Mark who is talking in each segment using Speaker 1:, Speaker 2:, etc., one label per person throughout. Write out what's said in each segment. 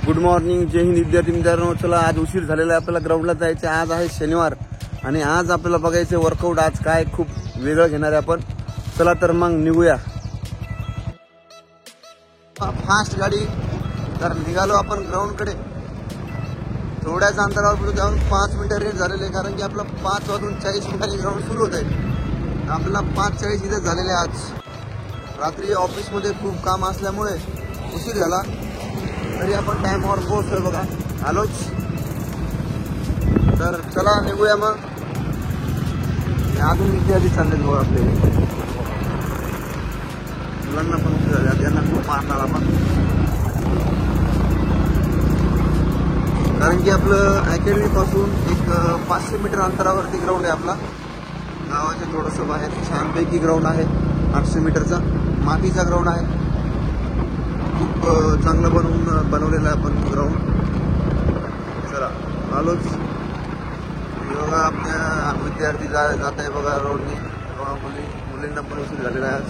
Speaker 1: Good morning, जय हिंद विद्यार्थी मित्रांनो. चला आज उशीर झालेला आहे, आपल्याला ग्राउंडला जायचं. आज आहे शनिवार आणि आज आपल्याला बघायचं वर्कआउट. आज काय खूप वेगळं घेणार आहे आपण. चला तर मग निघूया. फास्ट गाडी. तर निघालो आपण ग्राउंडकडे. थोड्याच अंतरावर पुढे जाऊन 5 मिनिटं रेट झालेले, कारण की आपला 5 वाजून 40 मिनिटांनी ग्राउंड सुरू होत आहे. आपल्याला 5:40 इथे झालेले. आज रात्री ऑफिसमध्ये खूप काम असल्यामुळे उशीर झाला, तरी आपण टाइमवर पोहोचलोय बघा. आलोच. तर चला निघूया मग. अजून विद्यार्थी चाललेत बघा आपले. मुलांना पण उशीर झाले, त्यांना खूप मारणार आपण, कारण की आपलं अकॅडमी पासून एक 500 मीटर अंतरावरती ग्राउंड आहे आपला. गावाच्या थोडंसं बाहेर छानपैकी ग्राउंड आहे. 800 मीटरचा मातीचा ग्राउंड आहे. खूप चांगलं बनवलेलं आहे आपण ग्राउंड. चला आलोच. बघा आपल्या विद्यार्थी जात आहे बघा रोडने. मुलींना पण उशीर झालेला आहे आज.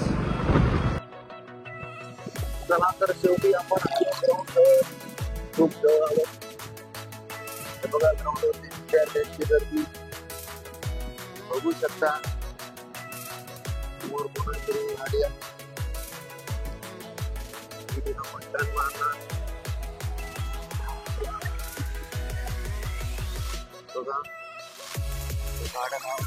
Speaker 1: चला तर शेवटी आपण खूप जवळ आलो बघा. ग्राउंडवरती विद्यार्थ्यांची गर्दी बघू शकता. समोर कोणीतरी गाडी आहे. बघा गार्डन आहे.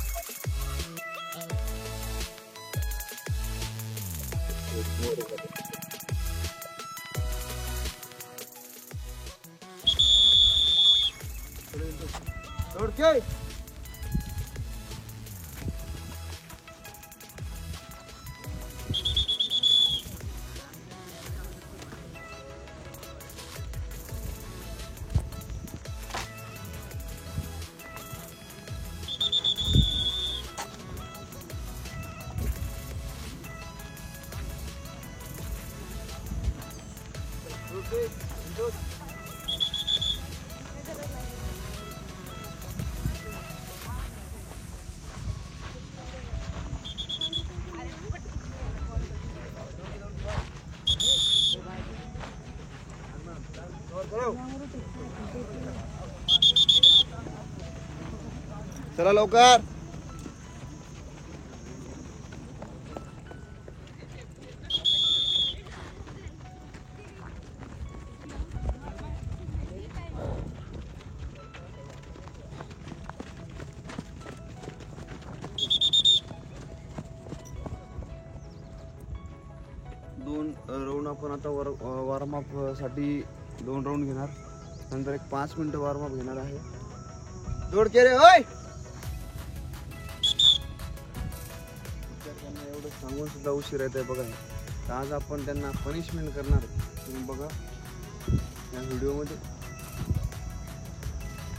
Speaker 1: चला लवकर. दोन राऊंड आपण आता वॉर्मअप साठी 2 राऊंड घेणार. नंतर एक 5 मिनिटं वॉर्मअप घेणार आहे. जोड के रे होय. त्यांना एवढं सांगून सुद्धा उशीर येत आहे बघा. तर आज आपण त्यांना पनिशमेंट करणार. तुम्ही बघा या व्हिडिओमध्ये.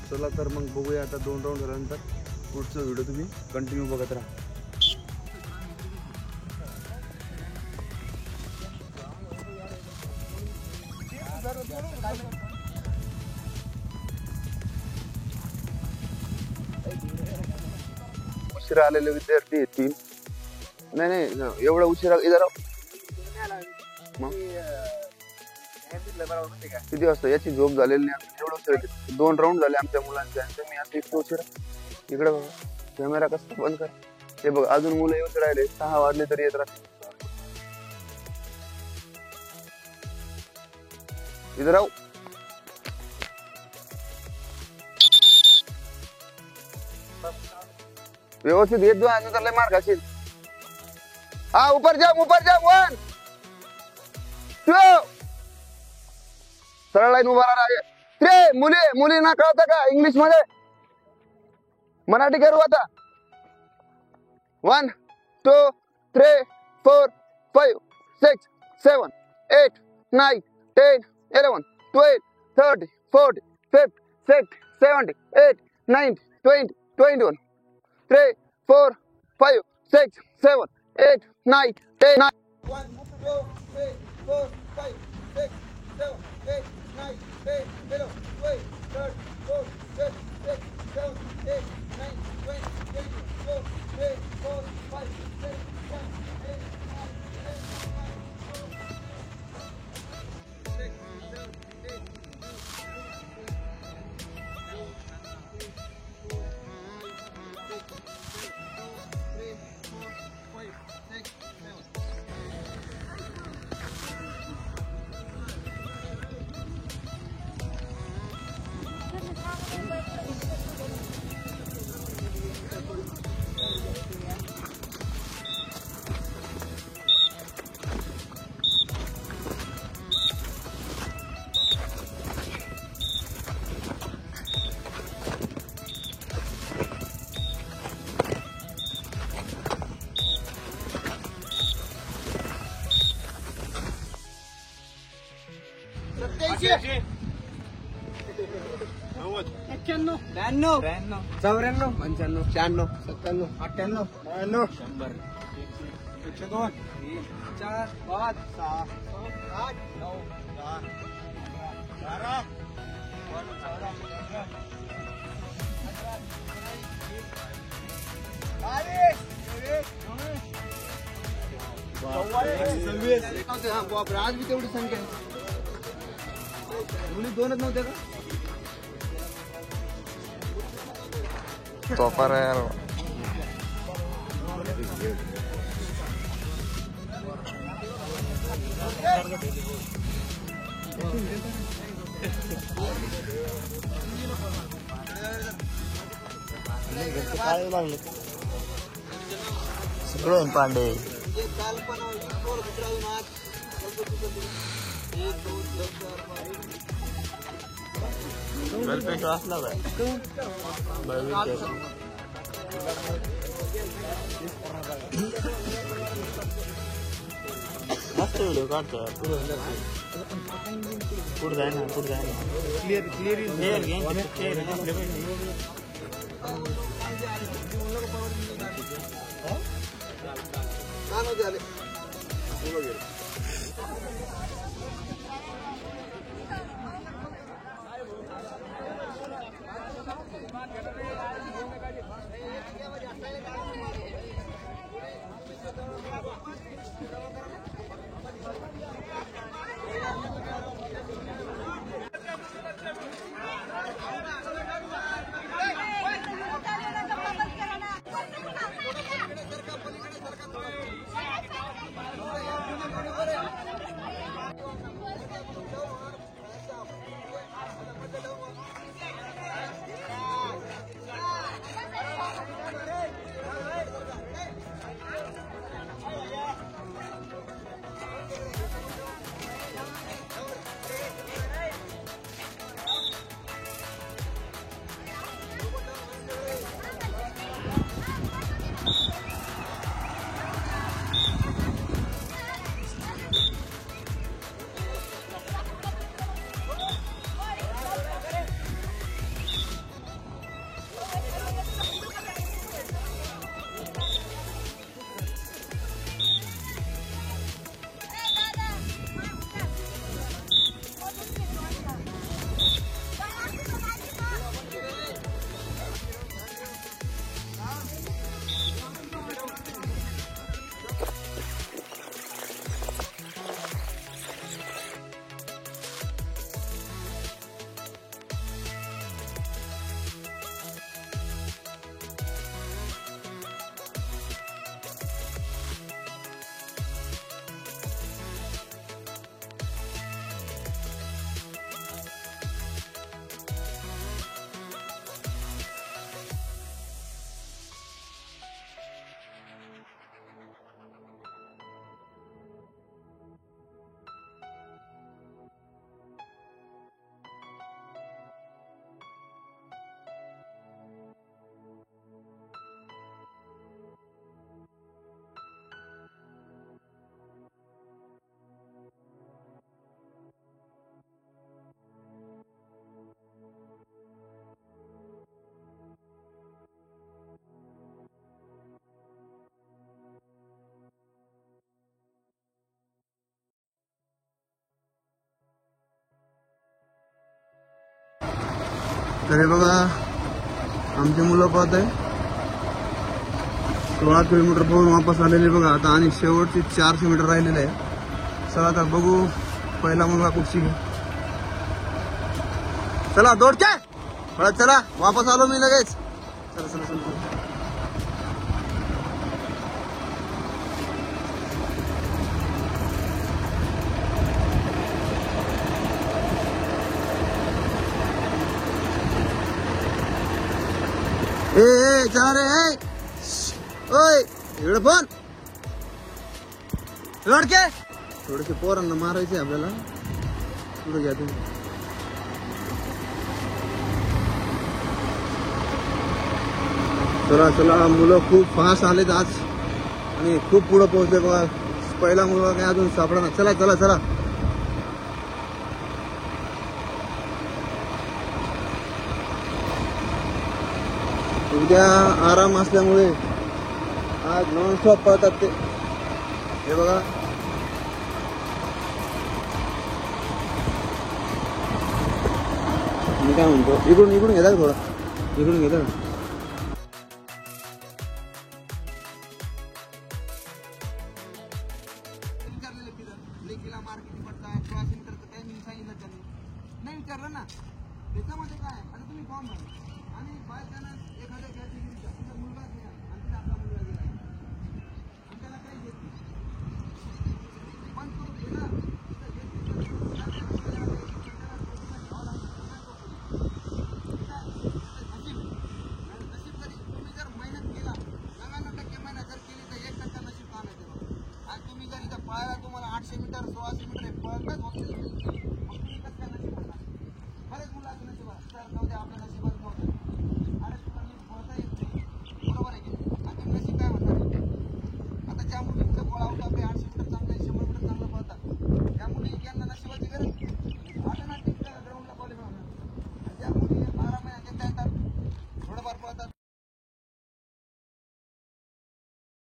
Speaker 1: चला तर मग बघूया आता. 2 राऊंड झाल्यानंतर पुढचा व्हिडिओ तुम्ही कंटिन्यू बघत राहा. उशिरा आलेले विद्यार्थी येतील. नाही एवढं उशिरा इधर किती वाजता याची झोप झालेली नाही. एवढं उशिरा 2 राऊंड झाले आमच्या मुलांचे. मी आता इतकं उशिरा. इकडे बघा कॅमेरा कसा बंद कर. ते बघ अजून मुलं येऊच राहिले. 6 वाजले तरी येत राहते. इधर आओ. व्यवस्थित येत जो आहे तर मार खाशील. हा ऊपर जा 1 2 सरळ लाईन उभा राहा. 3 मुलींना कळतं का इंग्लिश मध्ये? मराठी करू आता. 1 2 3 4 5 6 7 8 9 10 11 12 13 14 15 16 17 18 19 20 21 3 4 5 6 7 8 9 10 1 2 3 4 5 6 7 8 9 10 11 12 13 14 15 16 17 18 19 20 21 2 3 4 5 6 7 8 9 10 11 12 13 14 15 16 17 18 19 20 87 91 92 94 95 96 97 98 99 100 102 3 4 5 6 8 9 10 11 आज बी तेवढी संख्या आहे. दोनच नव्हते का
Speaker 2: तोफा रे यार. सगळं पांडे असला मस्त व्हिडिओ काढतो. पुढे जाय ना
Speaker 1: तर हे बघा आमचे मुलं पाहत आहे 16 किलोमीटर पाहून वापस आलेले बघा आता. आणि शेवटचे 400 मीटर राहिलेले आहे. चला आता बघू पहिला मुलगा कुठची घे. चला दौडके पळत चला. वापस आलो मी लगेच. चला चला चला ए जा रे ओय इकडे पण लडके थोडेसे पोरांना मारायचे आपल्याला. पुढे घ्या तुम्ही. चला चला मुलं खूप फास्ट आलेत आज आणि खूप पुढे पोहोचले बघा. पहिला मुलगा काय अजून सापडा ना. चला चला चला उद्या आराम असल्यामुळे आज नॉन स्टॉप पळतात ते. हे बघा मी काय म्हणतो, इकडून इकडून घेता का थोडा, इकडून घेता का? लेकीला मार्केटिंग पडताय क्रॉसिंग करतं काय मी सांगितलं त्यांनी नाही विचारलं ना. त्याच्यामध्ये काय आता तुम्ही फॉर्म भरा आणि बाय चान्स एखाद्या कॅटेगरीचा मुलगा